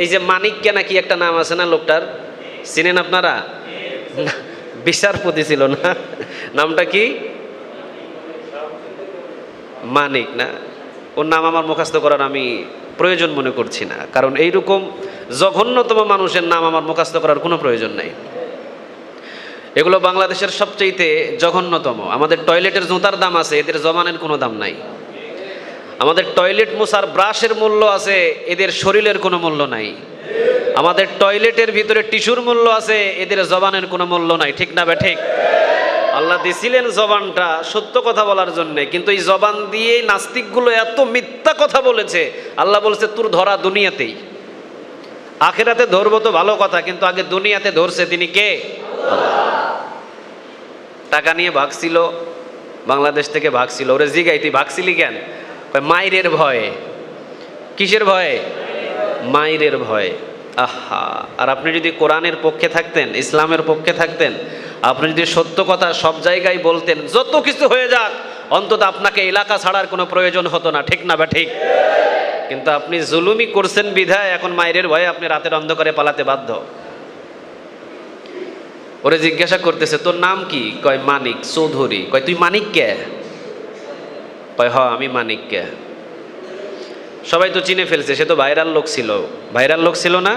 এই যে মানিককে নাকি একটা নাম আছে না লোকটার, চিনেন আপনারা? বিচারপতি ছিল না, নামটা কি? মানিক না? ওর নাম আমার মুখস্থ করার আমি প্রয়োজন মনে করছি না, কারণ এইরকম জঘন্যতম মানুষের নাম আমার মুখস্থ করার কোনো প্রয়োজন নেই। এগুলো বাংলাদেশের সবচেয়ে জঘন্যতম। আমাদের টয়লেটের জুতার দাম আছে, এদের জমানের কোনো দাম নাই। আমাদের টয়লেট মোছার ব্রাশের মূল্য আছে, এদের শরীরের কোনো মূল্য নাই। আমাদের টয়লেটের ভিতরে টিস্যুর মূল্য আছে, এদের জবানের কোনো মূল্য নাই। ঠিক না ঠিক? আল্লাহ দিছিলেন জবানটা সত্য কথা বলার জন্য, কিন্তু এই জবান দিয়ে নাস্তিকগুলো এত মিথ্যা কথা বলেছে। আল্লাহ বলছে তোর ধরা দুনিয়াতেই, আখেরাতে ধরবো তো ভালো কথা, কিন্তু আগে দুনিয়াতে ধরছে তিনি কে? টাকা নিয়ে ভাগছিল, বাংলাদেশ থেকে ভাগছিল। ওরে জিগাই তুই ভাগছিলি কেন? মাইরের ভয়ে। কিসের ভয়ে? মাইরের ভয়ে। আহা, আর আপনি যদি কোরআনের পক্ষে থাকতেন, ইসলামের পক্ষে থাকতেন, আপনি যদি সত্য কথা সব জায়গায় বলতেন, যত কিছু হয়ে যাক অন্তত আপনাকে এলাকা ছাড়ার কোনো প্রয়োজন হতো না। ঠিক না বা ঠিক? কিন্তু আপনি জুলুমি করছেন বিধায় এখন মাইরের ভয়ে আপনি রাতের অন্ধকারে পালাতে বাধ্য। ওরে জিজ্ঞাসা করতেছে তোর নাম কি? কয় মানিক চৌধুরী। কয় তুই মানিক কে? কয় হ আমি মানিক কে। সবাই তো চিনে ফেলছে, সে তো ভাইরাল লোক ছিল। ভাইরাল লোক ছিল না?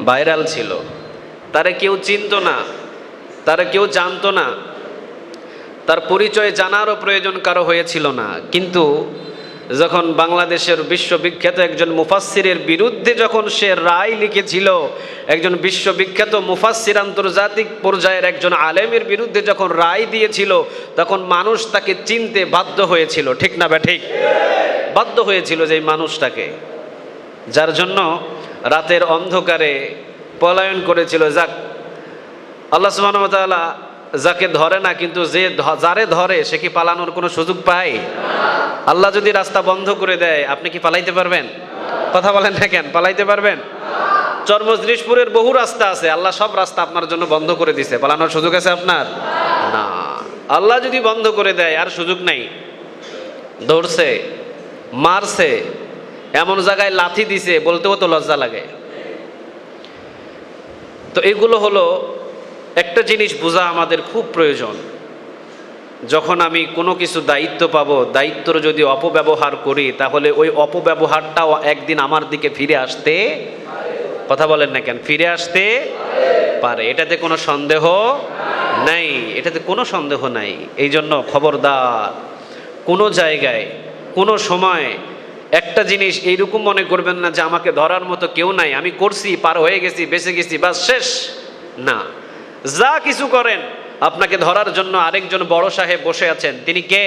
ভাইরাল ছিল। তারে কেউ চিনতো না, তারে কেউ জানতো না, তার পরিচয় জানারও প্রয়োজন কারো হয়েছিল না। কিন্তু যখন বাংলাদেশের বিশ্ববিখ্যাত একজন মুফাসসিরের বিরুদ্ধে যখন সে রায় লিখেছিল, একজন বিশ্ববিখ্যাত মুফাসসির আন্তর্জাতিক পর্যায়ের একজন আলেমের বিরুদ্ধে যখন রায় দিয়েছিল, তখন মানুষ তাকে চিনতে বাধ্য হয়েছিল। ঠিক না বা ঠিক? বাধ্য হয়েছিল যে মানুষটাকে, যার জন্য রাতের অন্ধকারে পলায়ন করেছিল। যাক, আল্লাহ সুবহানাহু ওয়া তাআলা যাকে ধরে না, কিন্তু যে যারে ধরে সে কি পালানোর কোনো সুযোগ পায়? আল্লাহ যদি রাস্তা বন্ধ করে দেয়, আপনি কি পালাইতে পারবেন? কথা বলেন না কেন? পালাইতে পারবেন? চরমজরিশপুরের বহু রাস্তা আছে, আল্লাহ সব রাস্তা আপনার জন্য বন্ধ করে দিছে, পালানোর সুযোগ আছে আপনার? না। আল্লাহ যদি বন্ধ করে দেয় আর সুযোগ নাই। ধরছে, মারছে, এমন জায়গায় লাথি দিছে, বলতেও তো লজ্জা লাগে। তো এগুলো হলো একটা জিনিস বোঝা আমাদের খুব প্রয়োজন। যখন আমি কোনো কিছু দায়িত্ব পাবো, দায়িত্বর যদি অপব্যবহার করি, তাহলে ওই অপব্যবহারটাও একদিন আমার দিকে ফিরে আসতে, কথা বলেন না কেন, ফিরে আসতে পারে। এটাতে কোনো সন্দেহ নাই, এটাতে কোনো সন্দেহ নাই। এই জন্য খবরদার, কোনো জায়গায় কোনো সময় একটা জিনিস এইরকম মনে করবেন না যে আমাকে ধরার মতো কেউ নাই, আমি করছি, পার হয়ে গেছি, বেঁচে গেছি, বাস শেষ। না, যা কিছু করেন আপনাকে ধরার জন্য আরেকজন বড় সাহেব বসে আছেন। তিনি কে?